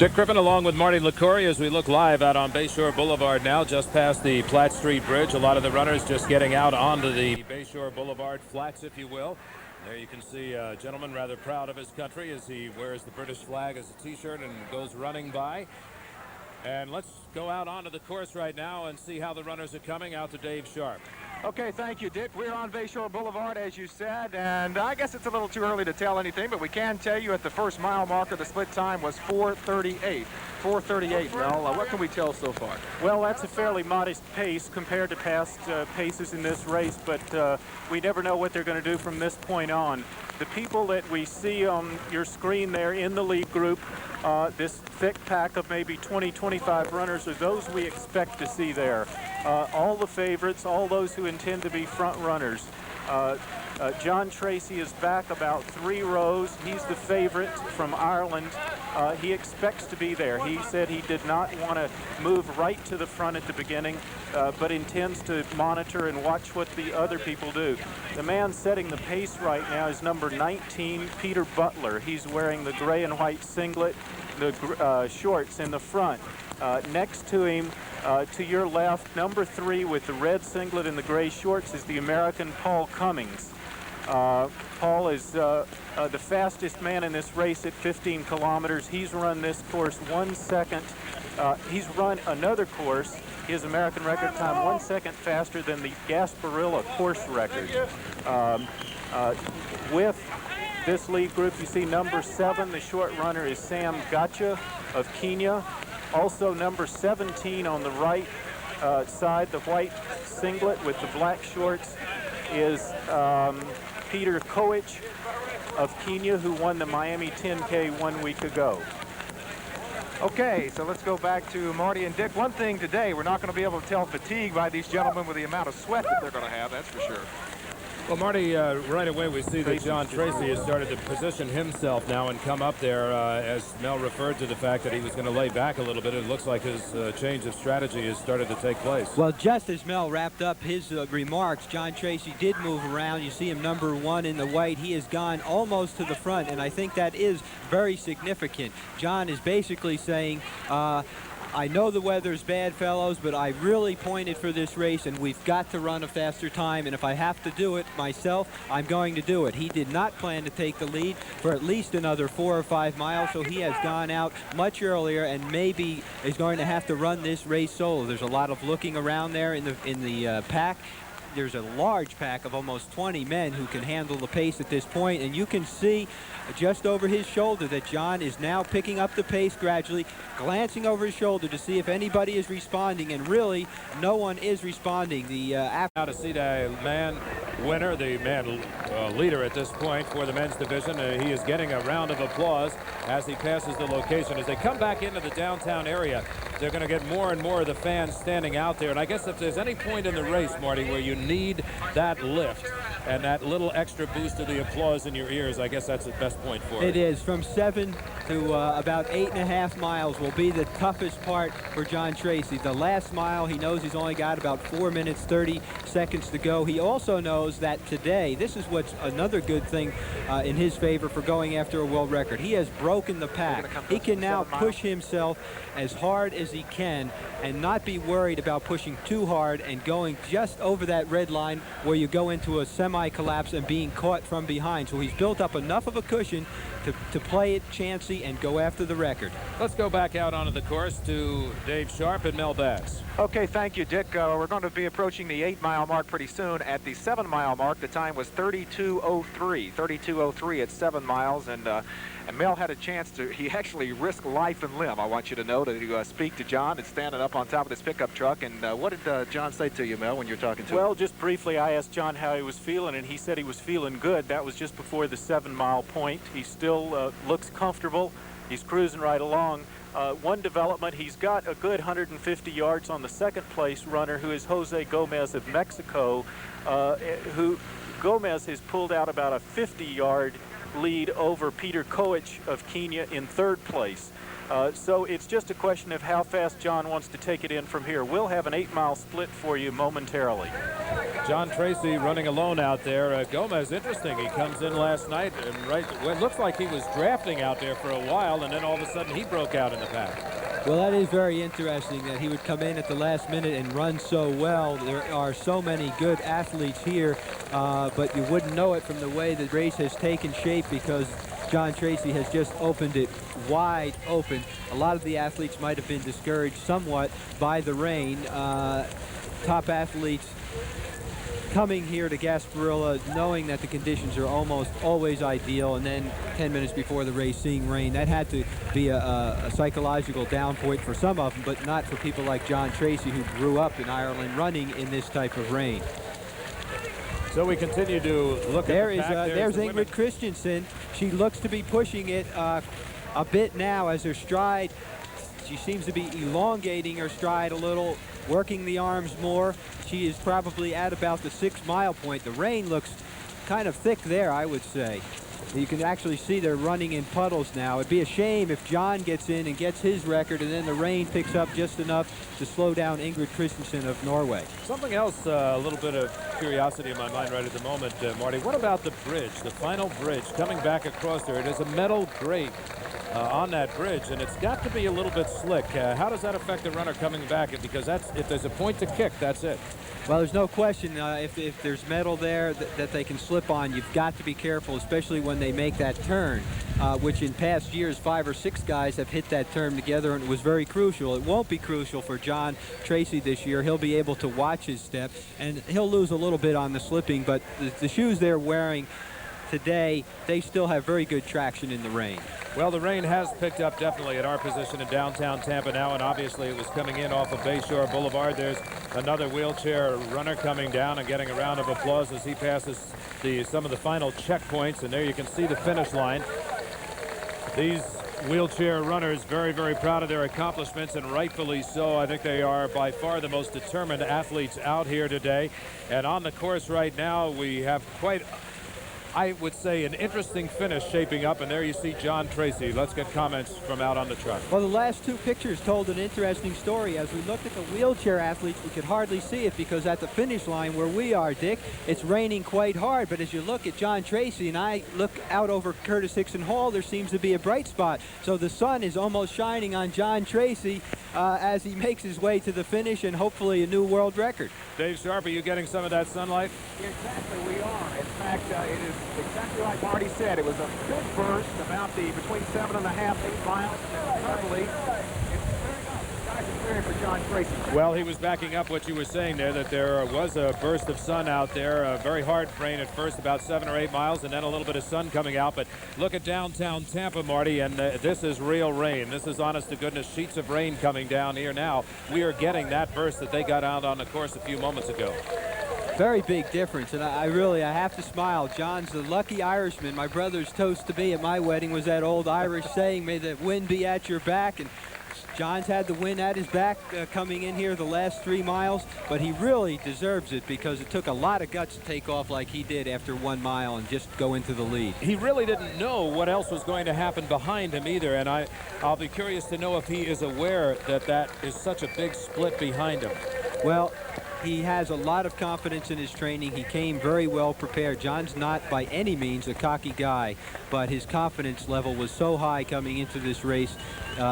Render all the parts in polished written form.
Dick Griffin along with Marty LaCourie as we look live out on Bayshore Boulevard now, just past the Platte Street Bridge. A lot of the runners just getting out onto the Bayshore Boulevard flats, if you will. There you can see a gentleman rather proud of his country as he wears the British flag as a t-shirt and goes running by. And let's go out onto the course right now and see how the runners are coming. Out to Dave Sharp. Okay, thank you, Dick. We're on Bayshore Boulevard, as you said, and I guess it's a little too early to tell anything, but we can tell you at the first mile marker, the split time was 4:38. 4:38, Mel. What can we tell so far? Well, that's a fairly modest pace compared to past paces in this race, but we never know what they're going to do from this point on. The people that we see on your screen there in the lead group, this thick pack of maybe 20-25 runners, are those we expect to see there. All the favorites, all those who intend to be front runners. John Treacy is back about 3 rows. He's the favorite from Ireland. He expects to be there. He said he did not want to move right to the front at the beginning, but intends to monitor and watch what the other people do. The man setting the pace right now is number 19, Peter Butler. He's wearing the gray and white singlet, the shorts in the front. Next to him, to your left, number 3 with the red singlet and the gray shorts is the American Paul Cummings. Paul is the fastest man in this race at 15 kilometers. He's run this course 1 second. He's run another course, his American record time, 1 second faster than the Gasparilla course record. With this lead group, you see number 7, the short runner, is Sam Gotcha of Kenya. Also number 17 on the right side, the white singlet with the black shorts, is Peter Koech of Kenya, who won the Miami 10K 1 week ago. Okay, so let's go back to Marty and Dick. One thing today, we're not going to be able to tell fatigue by these gentlemen with the amount of sweat that they're going to have, that's for sure. Well, Marty, right away we see that John Treacy has started to position himself now and come up there, as Mel referred to the fact that he was going to lay back a little bit. It looks like his change of strategy has started to take place. Well, just as Mel wrapped up his remarks, John Treacy did move around. You see him number 1 in the white. He has gone almost to the front, and I think that is very significant. John is basically saying, I know the weather's bad, fellows, but I really pointed for this race, and we've got to run a faster time, and if I have to do it myself, I'm going to do it. He did not plan to take the lead for at least another 4 or 5 miles, so he has gone out much earlier and maybe is going to have to run this race solo. There's a lot of looking around there in the pack. There's a large pack of almost 20 men who can handle the pace at this point, and you can see just over his shoulder that John is now picking up the pace gradually, glancing over his shoulder to see if anybody is responding, and really no one is responding. Now to see the man winner, the man leader at this point for the men's division. He is getting a round of applause as he passes the location. As they come back into the downtown area, they're going to get more and more of the fans standing out there. And I guess if there's any point in the race, Marty, where you need that lift and that little extra boost of the applause in your ears, I guess that's the best point for it. It is. From 7 to about 8.5 miles will be the toughest part for John Treacy. The last mile, he knows he's only got about 4 minutes 30 seconds to go. He also knows that today, this is what's another good thing in his favor for going after a world record. He has broken the pack. He can now push himself as hard as he can and not be worried about pushing too hard and going just over that red line where you go into a semi-collapse and being caught from behind. So he's built up enough of a cushion to play it chancy and go after the record. Let's go back out onto the course to Dave Sharp and Mel Bass. Okay, thank you, Dick. We're going to be approaching the 8-mile mark pretty soon. At the 7-mile mark, the time was 32:03. 32:03 at 7 miles, and Mel had a chance to, he actually risked life and limb, I want you to know, to speak to John and standing up on top of this pickup truck. And what did John say to you, Mel, when you were talking to him? Well, just briefly, I asked John how he was feeling, and he said he was feeling good. That was just before the 7-mile point. He still looks comfortable. He's cruising right along. One development, he's got a good 150 yards on the second place runner, who is Jose Gomez of Mexico, who Gomez has pulled out about a 50-yard lead over Peter Koech of Kenya in 3rd place. So it's just a question of how fast John wants to take it in from here. We'll have an 8-mile split for you momentarily. John Treacy running alone out there. Gomez, interesting. He comes in last night and it looks like he was drafting out there for a while, and then all of a sudden he broke out in the pack. Well, that is very interesting that he would come in at the last minute and run so well. There are so many good athletes here, but you wouldn't know it from the way the race has taken shape because John Treacy has just opened it wide open. A lot of the athletes might have been discouraged somewhat by the rain. Top athletes coming here to Gasparilla knowing that the conditions are almost always ideal, and then 10 minutes before the race seeing rain. That had to be a psychological down point for some of them, but not for people like John Treacy, who grew up in Ireland running in this type of rain. So we continue to look at the pack. There's Ingrid Christensen. She looks to be pushing it a bit now as her stride. She seems to be elongating her stride a little, working the arms more. She is probably at about the 6 mile point. The rain looks kind of thick there, I would say. You can actually see they're running in puddles now. It'd be a shame if John gets in and gets his record and then the rain picks up just enough to slow down Ingrid Christensen of Norway. Something else, a little bit of curiosity in my mind right at the moment, Marty. What about the bridge, the final bridge coming back across there? It is a metal grate on that bridge, and it's got to be a little bit slick. How does that affect the runner coming back? Because if there's a point to kick, that's it. Well, there's no question if there's metal there that they can slip on, you've got to be careful, especially when they make that turn, which in past years 5 or 6 guys have hit that turn together, and it was very crucial. It won't be crucial for John Treacy this year. He'll be able to watch his step, and he'll lose a little bit on the slipping, but the shoes they're wearing today, they still have very good traction in the rain. Well, the rain has picked up definitely at our position in downtown Tampa now, and obviously it was coming in off of Bayshore Boulevard. There's another wheelchair runner coming down and getting a round of applause as he passes some of the final checkpoints, and there you can see the finish line. These wheelchair runners very, very proud of their accomplishments, and rightfully so. I think they are by far the most determined athletes out here today. And on the course right now, we have quite, I would say, an interesting finish shaping up, and there you see John Treacy. Let's get comments from out on the truck. Well, the last 2 pictures told an interesting story. As we looked at the wheelchair athletes, we could hardly see it because at the finish line where we are, Dick, it's raining quite hard. But as you look at John Treacy and I look out over Curtis Hickson Hall, there seems to be a bright spot. So the sun is almost shining on John Treacy as he makes his way to the finish and hopefully a new world record. Dave Sharp, are you getting some of that sunlight? Exactly, we are. In fact, it is exactly like Marty said. It was a good burst, about between 7.5, 8 miles. Certainly, for John Treacy. Well, he was backing up what you were saying there, that there was a burst of sun out there, a very hard rain at first, about 7 or 8 miles, and then a little bit of sun coming out. But look at downtown Tampa, Marty, and this is real rain. This is honest to goodness sheets of rain coming down here now. We are getting that burst that they got out on the course a few moments ago. Very big difference, and I have to smile. John's the lucky Irishman. My brother's toast to me at my wedding was that old Irish saying, "May the wind be at your back," and John's had the wind at his back coming in here the last 3 miles, but he really deserves it because it took a lot of guts to take off like he did after 1 mile and just go into the lead. He really didn't know what else was going to happen behind him either, and I'll be curious to know if he is aware that that is such a big split behind him. Well, he has a lot of confidence in his training. He came very well prepared. John's not by any means a cocky guy, but his confidence level was so high coming into this race.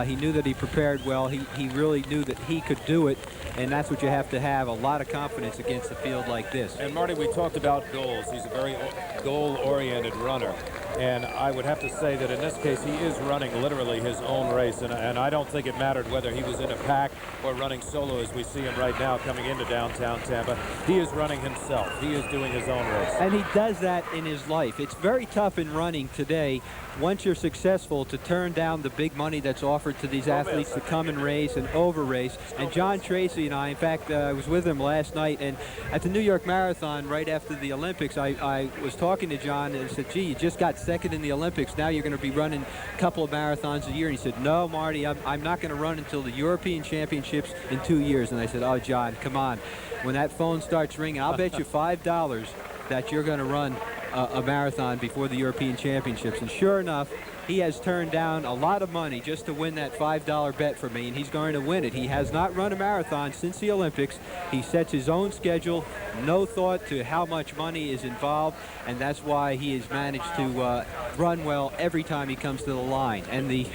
He knew that he prepared well. He really knew that he could do it, and that's what you have to have, a lot of confidence against a field like this. And Marty, we talked about goals. He's a very goal-oriented runner. And I would have to say that in this case, he is running literally his own race. And I don't think it mattered whether he was in a pack or running solo as we see him right now coming into downtown Tampa. He is running himself. He is doing his own race. And he does that in his life. It's very tough in running today, once you're successful, to turn down the big money that's offered to these athletes to come and race and over-race. And John Treacy and I, in fact, I was with him last night, and at the New York Marathon right after the Olympics, I was talking to John and said, "Gee, you just got second in the Olympics. Now you're going to be running a couple of marathons a year." And he said, "No, Marty, I'm not going to run until the European Championships in 2 years." And I said, "Oh, John, come on. When that phone starts ringing, I'll bet you $5 that you're going to run a marathon before the European Championships." And sure enough, he has turned down a lot of money just to win that $5 bet for me, and he's going to win it. He has not run a marathon since the Olympics. He sets his own schedule, no thought to how much money is involved, and that's why he has managed to run well every time he comes to the line. And the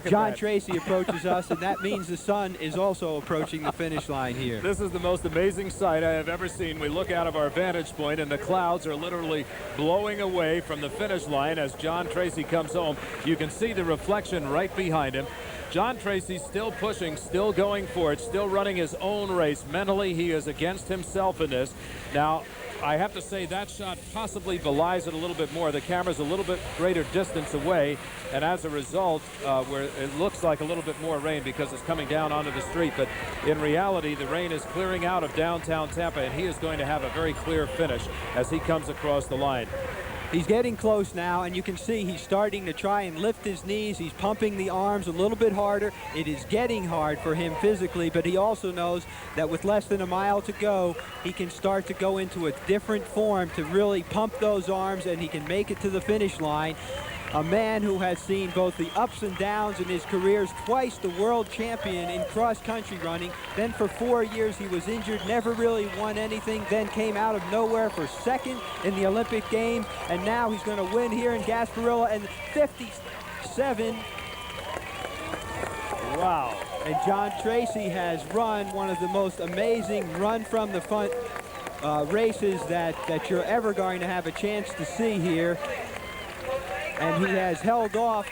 John Treacy approaches us, and that means the sun is also approaching the finish line here. This is the most amazing sight I have ever seen. We look out of our vantage point, and the clouds are literally blowing away from the finish line as John Treacy comes home. You can see the reflection right behind him. John Treacy still pushing, still going for it, still running his own race. Mentally, he is against himself in this. Now, I have to say that shot possibly belies it a little bit more. The camera's a little bit greater distance away, and as a result, where it looks like a little bit more rain because it's coming down onto the street. But in reality, the rain is clearing out of downtown Tampa, and he is going to have a very clear finish as he comes across the line. He's getting close now, and you can see he's starting to try and lift his knees. He's pumping the arms a little bit harder. It is getting hard for him physically, but he also knows that with less than a mile to go, he can start to go into a different form to really pump those arms, and he can make it to the finish line. A man who has seen both the ups and downs in his career, twice the world champion in cross-country running. Then for 4 years he was injured, never really won anything, then came out of nowhere for second in the Olympic Games, and now he's going to win here in Gasparilla and 57. Wow. And John Treacy has run one of the most amazing run from the front races that you're ever going to have a chance to see here. And he has held off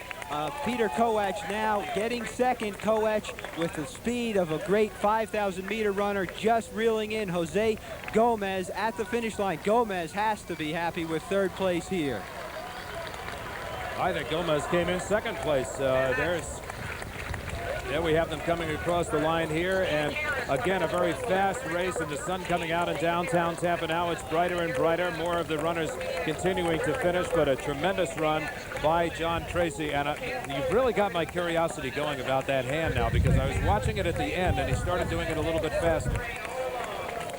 Peter Koech now getting second. Koech with the speed of a great 5,000-meter runner, just reeling in Jose Gomez at the finish line. Gomez has to be happy with third place here. I think Gomez came in second place. There we have them coming across the line here, and again a very fast race, and the sun coming out in downtown Tampa now. It's brighter and brighter, more of the runners continuing to finish, but a tremendous run by John Treacy. And you've really got my curiosity going about that hand now, because I was watching it at the end and he started doing it a little bit faster.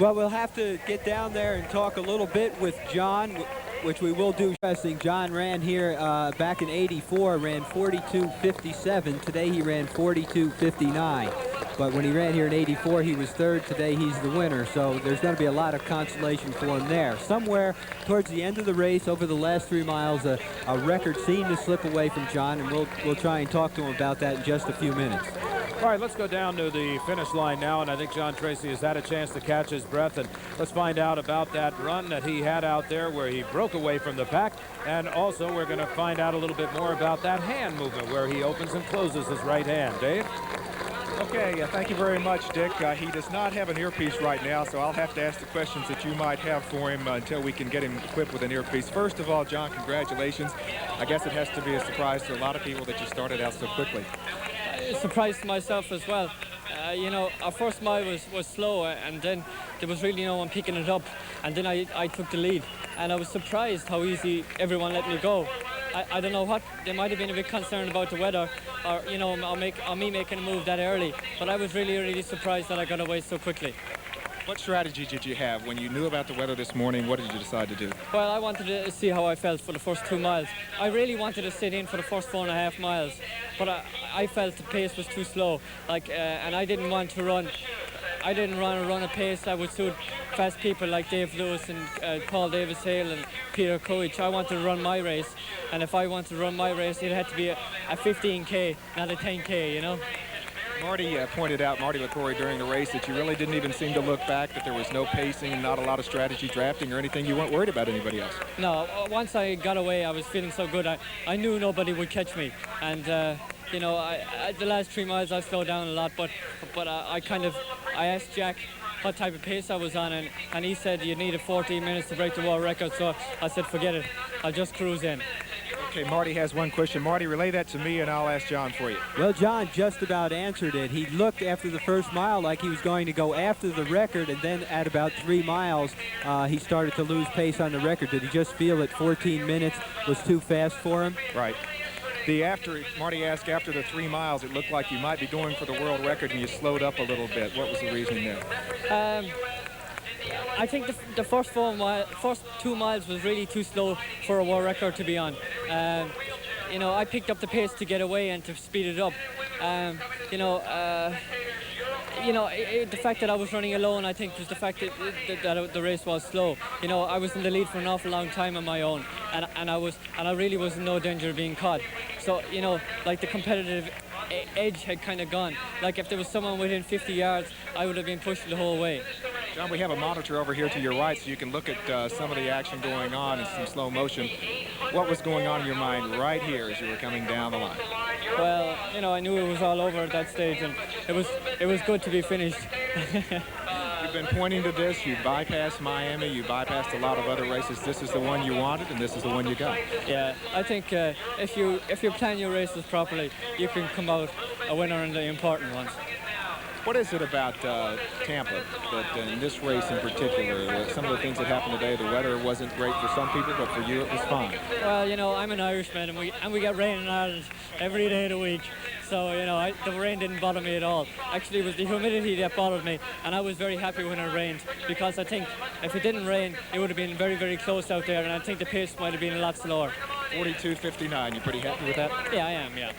Well, we'll have to get down there and talk a little bit with John, which we will do. John ran here back in '84, ran 42:57. Today he ran 42:59. But when he ran here in '84, he was third. Today he's the winner. So there's going to be a lot of consolation for him there. Somewhere towards the end of the race, over the last 3 miles, a record seemed to slip away from John, and we'll try and talk to him about that in just a few minutes. All right, let's go down to the finish line now, and I think John Treacy has had a chance to catch his breath, and let's find out about that run that he had out there where he broke away from the pack, and also we're going to find out a little bit more about that hand movement where he opens and closes his right hand. Dave? Okay, thank you very much, Dick. He does not have an earpiece right now, so I'll have to ask the questions that you might have for him until we can get him equipped with an earpiece. First of all, John, congratulations. I guess it has to be a surprise to a lot of people that you started out so quickly. Surprised myself as well. You know, our first mile was slow, and then there was really no one picking it up, and then I took the lead, and I was surprised how easy everyone let me go. I don't know what, they might have been a bit concerned about the weather, or you know, on me making a move that early, but I was really surprised that I got away so quickly. What strategy did you have when you knew about the weather this morning? What did you decide to do? Well, I wanted to see how I felt for the first 2 miles. I really wanted to sit in for the first 4.5 miles, but I felt the pace was too slow. And I didn't want to run. I didn't want to run a pace that would suit fast people like Dave Lewis and Paul Davis-Hale and Peter Koech. I wanted to run my race, and if I wanted to run my race, it had to be a 15K, not a 10K, you know? Marty pointed out, Marty LaCroix, during the race that you really didn't even seem to look back, that there was no pacing and not a lot of strategy drafting or anything. You weren't worried about anybody else. No, once I got away, I was feeling so good. I knew nobody would catch me. And, you know, the last 3 miles I slowed down a lot, but I asked Jack what type of pace I was on, and he said you needed 14 minutes to break the world record, so I said forget it, I'll just cruise in. Okay, Marty has one question. Marty, relay that to me, and I'll ask John for you. Well, John just about answered it. He looked after the first mile like he was going to go after the record, and then at about 3 miles, he started to lose pace on the record. Did he just feel that 14 minutes was too fast for him? Right. Marty asked, after the 3 miles, it looked like you might be going for the world record, and you slowed up a little bit. What was the reasoning there? I think the first 2 miles was really too slow for a world record to be on. you know, I picked up the pace to get away and to speed it up. You know, the fact that I was running alone, I think, was the fact that the race was slow. You know, I was in the lead for an awful long time on my own, and I really was in no danger of being caught. So, you know, like the competitive edge had kind of gone. Like if there was someone within 50 yards, I would have been pushed the whole way. John, we have a monitor over here to your right, so you can look at some of the action going on in some slow motion. What was going on in your mind right here as you were coming down the line? Well, you know, I knew it was all over at that stage, and it was good to be finished. You've been pointing to this. You bypassed Miami. You bypassed a lot of other races. This is the one you wanted, and this is the one you got. Yeah, I think if you plan your races properly, you can come out a winner in the important ones. What is it about Tampa that in this race in particular, some of the things that happened today, the weather wasn't great for some people, but for you it was fine? Well, you know, I'm an Irishman, and we get rain in Ireland every day of the week. So, you know, the rain didn't bother me at all. Actually, it was the humidity that bothered me, and I was very happy when it rained, because I think if it didn't rain, it would have been very, very close out there, and I think the pace might have been a lot slower. 42.59, you pretty happy with that? Yeah, I am, yeah.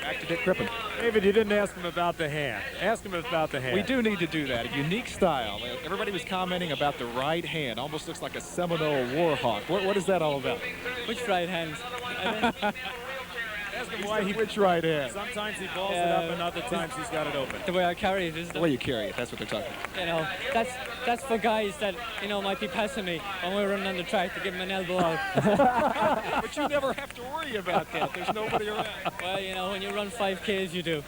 Back to Dick Crippen. David, you didn't ask him about the hand. Ask him about the hand. We do need to do that. A unique style. Everybody was commenting about the right hand. Almost looks like a Seminole Warhawk. What is that all about? Which right hand? Ask him why which right hand? Sometimes he balls it up, and other times he's got it open. The way I carry it is The way you carry it, that's what they're talking about. You know, that's for guys that, you know, might be passing me when we're running on the track to give them an elbow out. But you never have to worry about that. There's nobody around. Well, you know, when you run 5Ks, you do.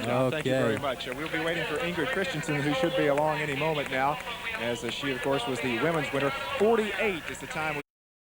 John, thank you very much. We'll be waiting for Ingrid Christensen, who should be along any moment now, as she, of course, was the women's winner. 48 is the time.